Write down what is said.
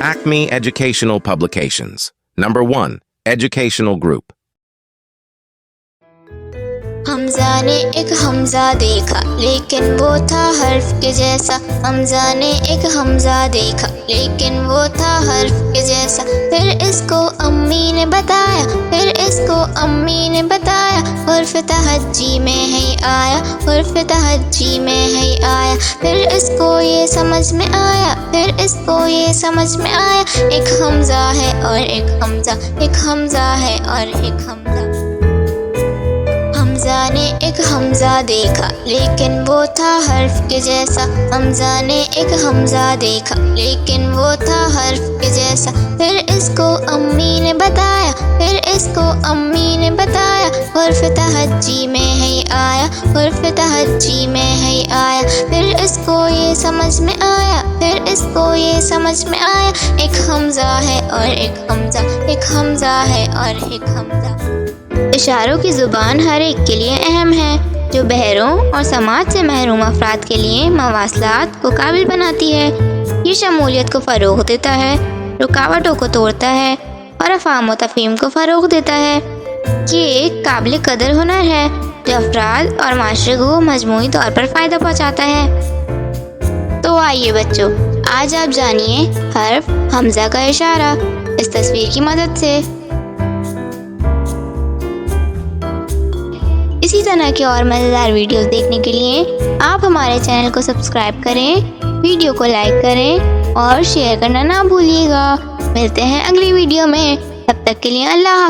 Acme Educational Publications. Number 1. Educational Group. Hamza ने एक हमजा देखा लेकिन वो था हर्फ के जैसा। हमजा ने एक हमजा देखा लेकिन वो था हर्फ के जैसा। फिर इसको अम्मी ने बताया, फिर इसको अम्मी ने बताया, हर्फ तहज्जी में है आया, हर्फ तहज्जी में है आया। फिर इसको ये समझ में आया, फिर इसको ये समझ में आया, एक हमजा है और एक हमजा, एक हमजा है और एक हमजा। हमजा ने एक हमजा देखा लेकिन वो था हर्फ के जैसा। हमजा ने एक हमजा देखा लेकिन वो था हर्फ के जैसा। फिर इसको अम्मी ने बताया, फिर इसको अम्मी ने बताया, हर्फ तहज्जी में है आया, हर्फ तहज्जी में है आया। फिर इसको ये समझ में आया, फिर इसको ये समझ में आया, एक हमजा है और एक हमजा, एक हमजा है और एक हमजा। इशारों की ज़ुबान हर एक के लिए अहम है, जो बहरों और समाज से महरूम अफराद के लिए मवासलात को काबिल बनाती है। ये शमूलियत को फ़रोग़ देता है, रुकावटों को तोड़ता है और अफ़ाम व तफ़हीम को फ़रोग़ देता है। ये एक काबिल कदर हुनर है जो अफराद और माशरे को मजमूई तौर पर फ़ायदा पहुँचाता है। तो आइए बच्चों, आज आप जानिए हर्फ हमज़ा का इशारा इस तस्वीर की मदद से। इसी तरह के और मज़ेदार वीडियोस देखने के लिए आप हमारे चैनल को सब्सक्राइब करें, वीडियो को लाइक करें और शेयर करना ना भूलिएगा। मिलते हैं अगली वीडियो में, तब तक के लिए अल्लाह हाफ़िज़।